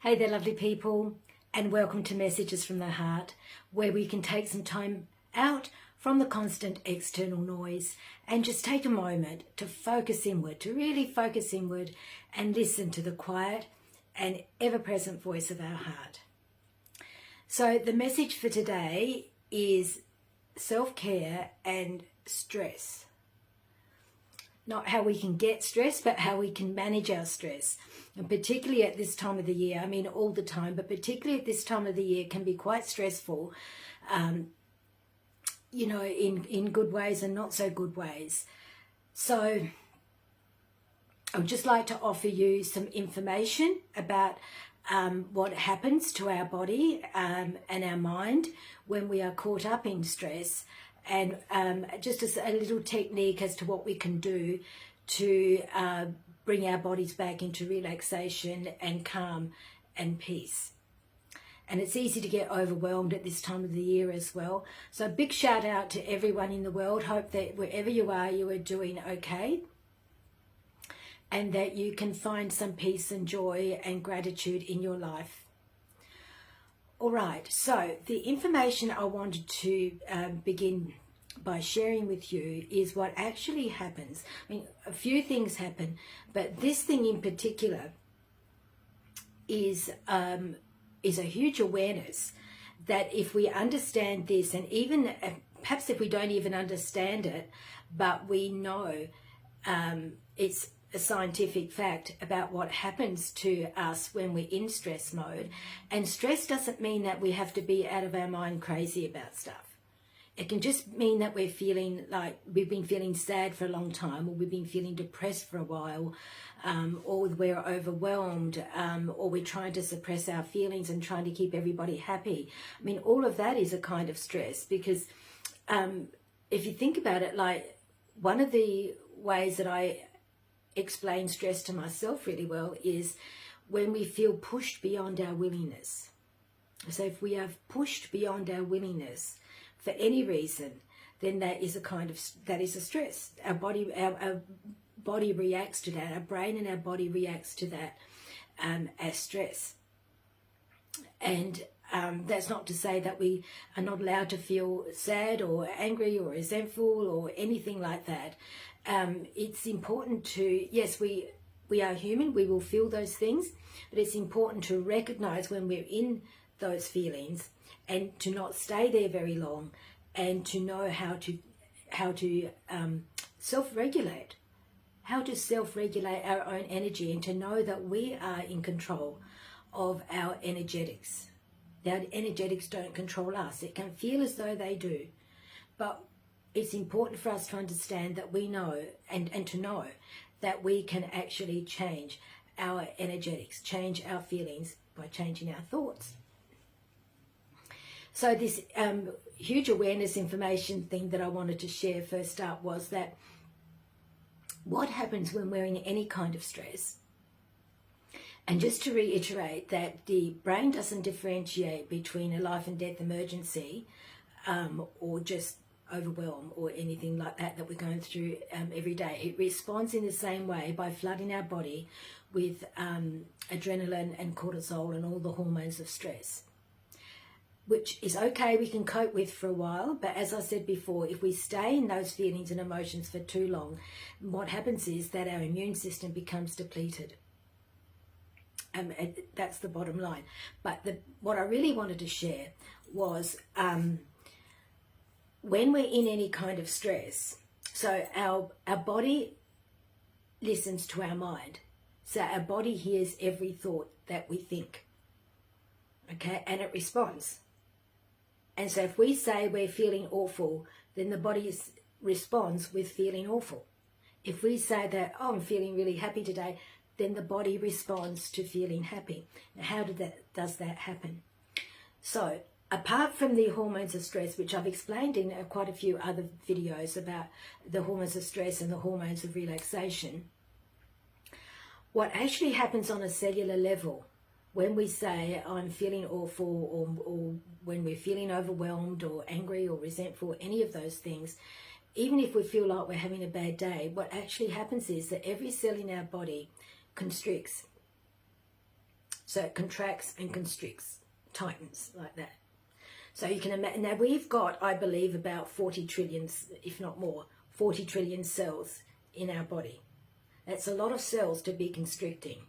Hey there, lovely people, and welcome to Messages from the Heart, where we can take some time out from the constant external noise and just take a moment to focus inward, to really focus inward and listen to the quiet and ever-present voice of our heart. So the message for today is self-care and stress. Not how we can get stress, but how we can manage our stress. And particularly at this time of the year, I mean all the time, but particularly at this time of the year can be quite stressful, in good ways and not so good ways. So I would just like to offer you some information about what happens to our body and our mind when we are caught up in stress, and just as a little technique as to what we can do to bring our bodies back into relaxation and calm and peace. And it's easy to get overwhelmed at this time of the year as well. So a big shout out to everyone in the world. Hope that wherever you are doing okay, and that you can find some peace and joy and gratitude in your life. All right, so the information I wanted to begin by sharing with you is what actually happens. I mean, a few things happen, but this thing in particular is a huge awareness that if we understand this, and even perhaps if we don't even understand it, but we know it's a scientific fact about what happens to us when we're in stress mode. And stress doesn't mean that we have to be out of our mind crazy about stuff. It can just mean that we're feeling like we've been feeling sad for a long time, or we've been feeling depressed for a while, or we're overwhelmed, or we're trying to suppress our feelings and trying to keep everybody happy. I mean, all of that is a kind of stress, because if you think about it, like one of the ways that I explain stress to myself really well is when we feel pushed beyond our willingness. So if we are pushed beyond our willingness for any reason, then that is a stress. Our body reacts to that. Our brain and our body reacts to that as stress. And that's not to say that we are not allowed to feel sad or angry or resentful or anything like that. It's important to, yes, we are human, we will feel those things, but it's important to recognize when we're in those feelings and to not stay there very long, and to know how to self-regulate, our own energy, and to know that we are in control of our energetics. Our energetics don't control us. It can feel as though they do, but it's important for us to understand that we know and to know that we can actually change our energetics, change our feelings by changing our thoughts. So this huge awareness information thing that I wanted to share first up was that what happens when we're in any kind of stress. And just to reiterate that the brain doesn't differentiate between a life and death emergency or just overwhelm or anything like that we're going through every day. It responds in the same way by flooding our body with adrenaline and cortisol and all the hormones of stress, which is okay, we can cope with for a while. But as I said before, if we stay in those feelings and emotions for too long, what happens is that our immune system becomes depleted. That's the bottom line. But what I really wanted to share was when we're in any kind of stress, so our body listens to our mind. So our body hears every thought that we think, okay, and it responds. And so if we say we're feeling awful, then the body responds with feeling awful. If we say that, oh, I'm feeling really happy today, then the body responds to feeling happy. Now, how does that happen? So apart from the hormones of stress, which I've explained in quite a few other videos about the hormones of stress and the hormones of relaxation, what actually happens on a cellular level when we say I'm feeling awful, or when we're feeling overwhelmed or angry or resentful, any of those things, even if we feel like we're having a bad day, what actually happens is that every cell in our body constricts. So it contracts and constricts, tightens like that. So you can imagine, now we've got, I believe, about 40 trillion, if not more, 40 trillion cells in our body. That's a lot of cells to be constricting.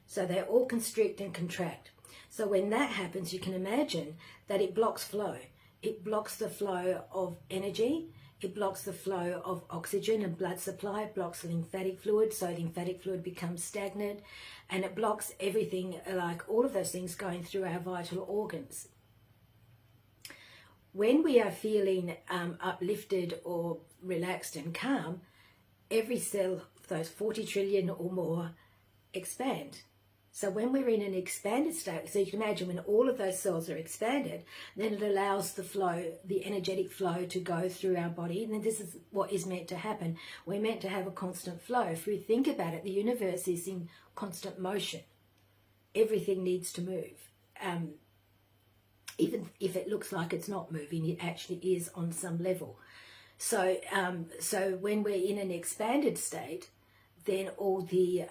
So they all constrict and contract. So when that happens, you can imagine that it blocks flow. It blocks the flow of energy. It blocks the flow of oxygen and blood supply. It blocks lymphatic fluid, so lymphatic fluid becomes stagnant. And it blocks everything, like all of those things going through our vital organs. When we are feeling uplifted or relaxed and calm, every cell, those 40 trillion or more, expand. So when we're in an expanded state, so you can imagine when all of those cells are expanded, then it allows the flow, the energetic flow, to go through our body. And then this is what is meant to happen. We're meant to have a constant flow. If we think about it, the universe is in constant motion. Everything needs to move. Even if it looks like it's not moving, it actually is on some level. So, so when we're in an expanded state, then all the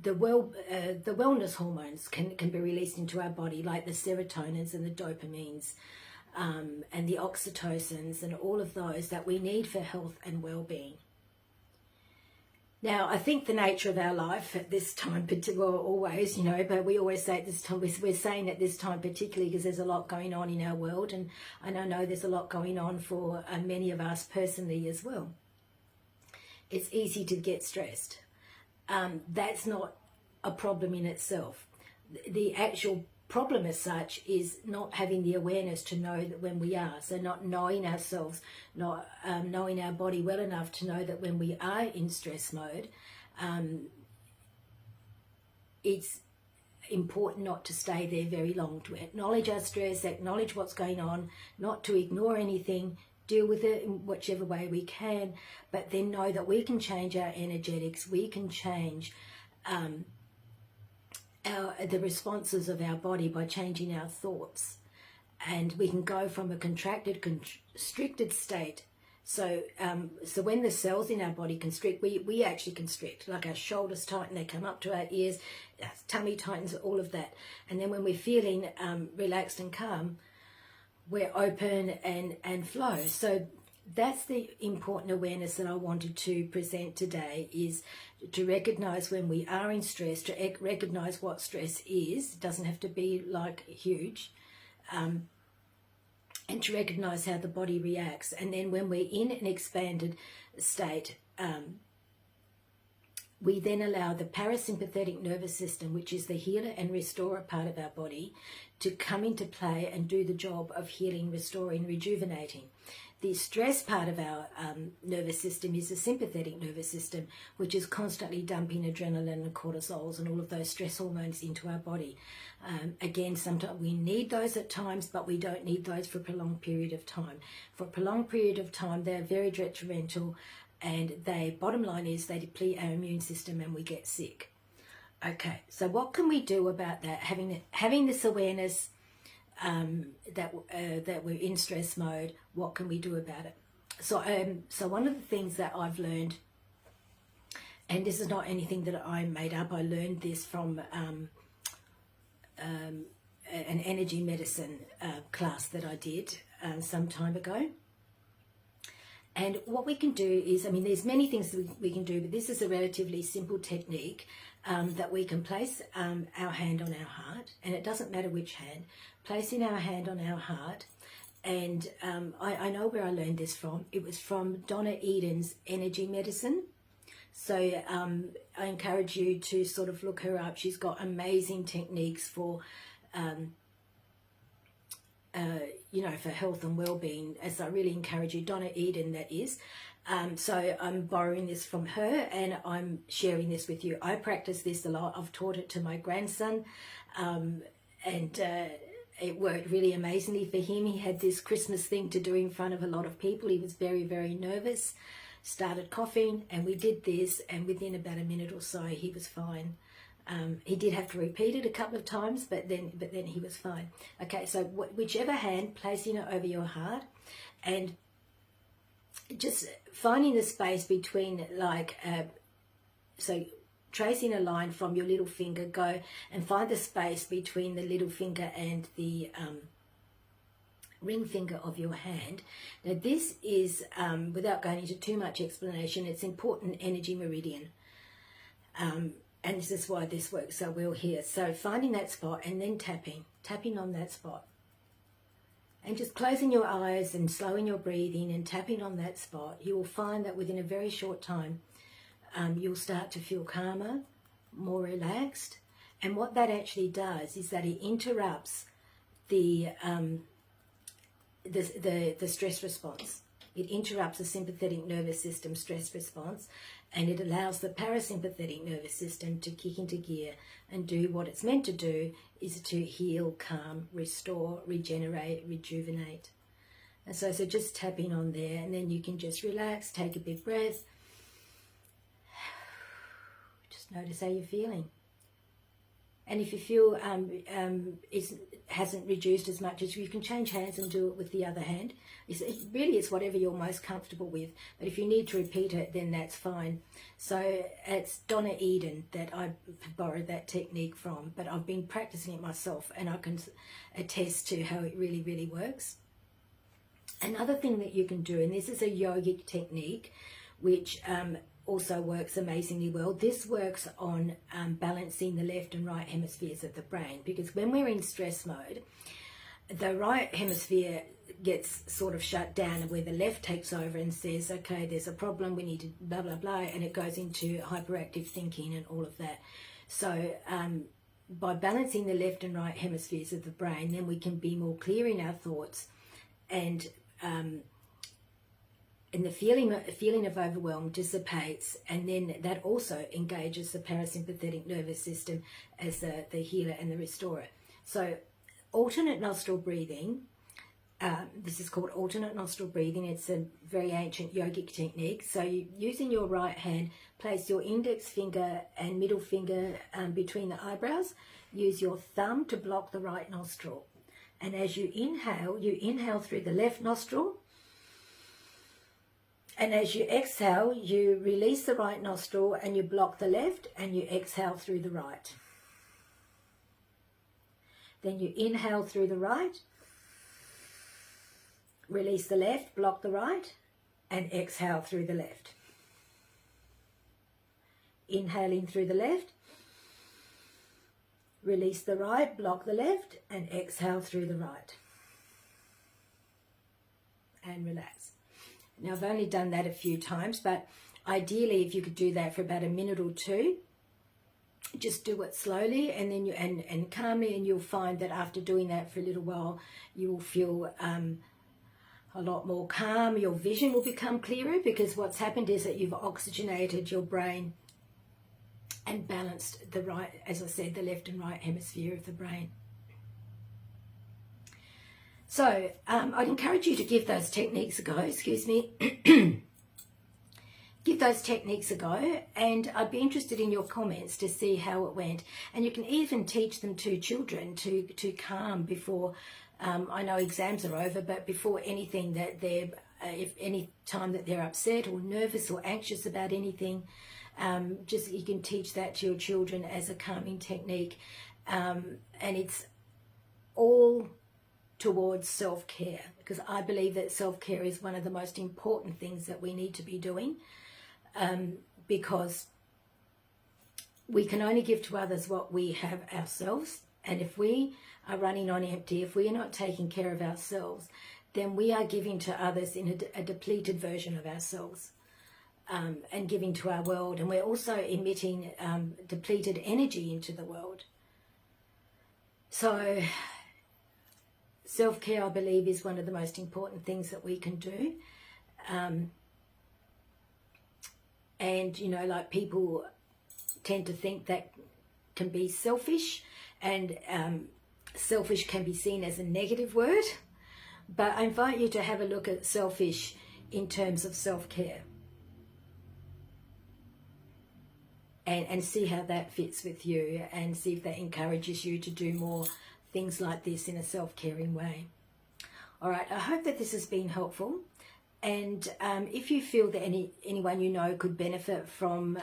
wellness hormones can be released into our body, like the serotonins and the dopamines, and the oxytocins and all of those that we need for health and well-being. Now, I think the nature of our life at this time, well, always, you know, but we always say at this time, we're saying at this time particularly because there's a lot going on in our world, and I know there's a lot going on for many of us personally as well. It's easy to get stressed. That's not a problem in itself. The actual problem as such is not having the awareness to know that when we are, so not knowing ourselves, not knowing our body well enough to know that when we are in stress mode, it's important not to stay there very long, to acknowledge our stress, acknowledge what's going on, not to ignore anything, deal with it in whichever way we can, but then know that we can change our energetics, we can change the responses of our body by changing our thoughts, and we can go from a contracted, constricted state. So so when the cells in our body constrict, we actually constrict, like our shoulders tighten, they come up to our ears, our tummy tightens, all of that. And then when we're feeling relaxed and calm, we're open and flow. So that's the important awareness that I wanted to present today, is to recognize when we are in stress, to recognize what stress is. It doesn't have to be like huge, and to recognize how the body reacts. And then when we're in an expanded state, we then allow the parasympathetic nervous system, which is the healer and restorer part of our body, to come into play and do the job of healing, restoring, rejuvenating. The stress part of our nervous system is the sympathetic nervous system, which is constantly dumping adrenaline and cortisols and all of those stress hormones into our body. Again, sometimes we need those at times, but we don't need those for a prolonged period of time. For a prolonged period of time, they're very detrimental, and bottom line is they deplete our immune system and we get sick. Okay, so what can we do about that? Having this awareness that we're in stress mode, what can we do about it? So one of the things that I've learned, and this is not anything that I made up, I learned this from an energy medicine class that I did some time ago. And what we can do is, I mean, there's many things that we can do, but this is a relatively simple technique that we can place our hand on our heart, and it doesn't matter which hand, placing our hand on our heart. And I know where I learned this from. It was from Donna Eden's energy medicine. So I encourage you to sort of look her up. She's got amazing techniques for you know, for health and well-being, as I really encourage you. Donna Eden, that is. So I'm borrowing this from her and I'm sharing this with you. I practice this a lot. I've taught it to my grandson, and it worked really amazingly for him. He had this Christmas thing to do in front of a lot of people. He was very, very nervous, started coughing, and we did this, and within about a minute or so he was fine. He did have to repeat it a couple of times, but then he was fine. Okay, so whichever hand, placing it over your heart, and just finding the space between, like, so tracing a line from your little finger, go and find the space between the little finger and the ring finger of your hand. Now this is, without going into too much explanation, it's important energy meridian. And this is why this works so well here. So finding that spot and then tapping on that spot. And just closing your eyes and slowing your breathing and tapping on that spot, you will find that within a very short time, you'll start to feel calmer, more relaxed. And what that actually does is that it interrupts the stress response. It interrupts the sympathetic nervous system stress response, and it allows the parasympathetic nervous system to kick into gear and do what it's meant to do, is to heal, calm, restore, regenerate, rejuvenate. And so just tapping on there, and then you can just relax, take a big breath. Just notice how you're feeling. And if you feel it hasn't reduced as much as you can change hands and do it with the other hand. It's whatever you're most comfortable with. But if you need to repeat it, then that's fine. So it's Donna Eden that I borrowed that technique from. But I've been practicing it myself, and I can attest to how it really, really works. Another thing that you can do, and this is a yogic technique, which also works amazingly well. This works on balancing the left and right hemispheres of the brain, because when we're in stress mode, the right hemisphere gets sort of shut down, where the left takes over and says, okay, there's a problem, we need to blah, blah, blah, and it goes into hyperactive thinking and all of that. So by balancing the left and right hemispheres of the brain, then we can be more clear in our thoughts, and the feeling of overwhelm dissipates, and then that also engages the parasympathetic nervous system as the healer and the restorer. So alternate nostril breathing, this is called alternate nostril breathing. It's a very ancient yogic technique. So using your right hand, place your index finger and middle finger between the eyebrows. Use your thumb to block the right nostril. And as you inhale through the left nostril. And as you exhale, you release the right nostril and you block the left, and you exhale through the right. Then you inhale through the right, release the left, block the right, and exhale through the left. Inhaling through the left, release the right, block the left, and exhale through the right. And relax. Now, I've only done that a few times, but ideally, if you could do that for about a minute or two, just do it slowly and then and calmly, and you'll find that after doing that for a little while, you will feel a lot more calm. Your vision will become clearer, because what's happened is that you've oxygenated your brain and balanced the right, as I said, the left and right hemisphere of the brain. So I'd encourage you to give those techniques a go, give those techniques a go, and I'd be interested in your comments to see how it went. And you can even teach them to children to calm before, I know exams are over, but before anything, that they're, if any time that they're upset or nervous or anxious about anything, just you can teach that to your children as a calming technique. And it's all towards self-care, because I believe that self-care is one of the most important things that we need to be doing, because we can only give to others what we have ourselves. And if we are running on empty, if we are not taking care of ourselves, then we are giving to others in a depleted version of ourselves, and giving to our world. And we're also emitting depleted energy into the world. So self-care, I believe, is one of the most important things that we can do. And, you know, like, people tend to think that can be selfish, and selfish can be seen as a negative word. But I invite you to have a look at selfish in terms of self-care, and see how that fits with you, and see if that encourages you to do more things like this in a self-caring way. All right, I hope that this has been helpful. And if you feel that anyone you know could benefit from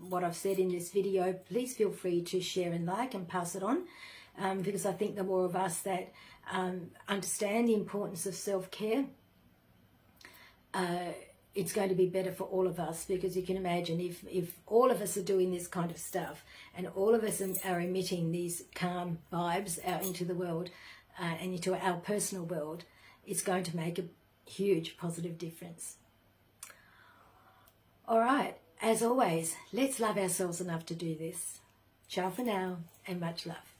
what I've said in this video, please feel free to share and like and pass it on, because I think the more of us that understand the importance of self-care, it's going to be better for all of us. Because you can imagine if all of us are doing this kind of stuff and all of us are emitting these calm vibes out into the world and into our personal world, it's going to make a huge positive difference. All right, as always, let's love ourselves enough to do this. Ciao for now, and much love.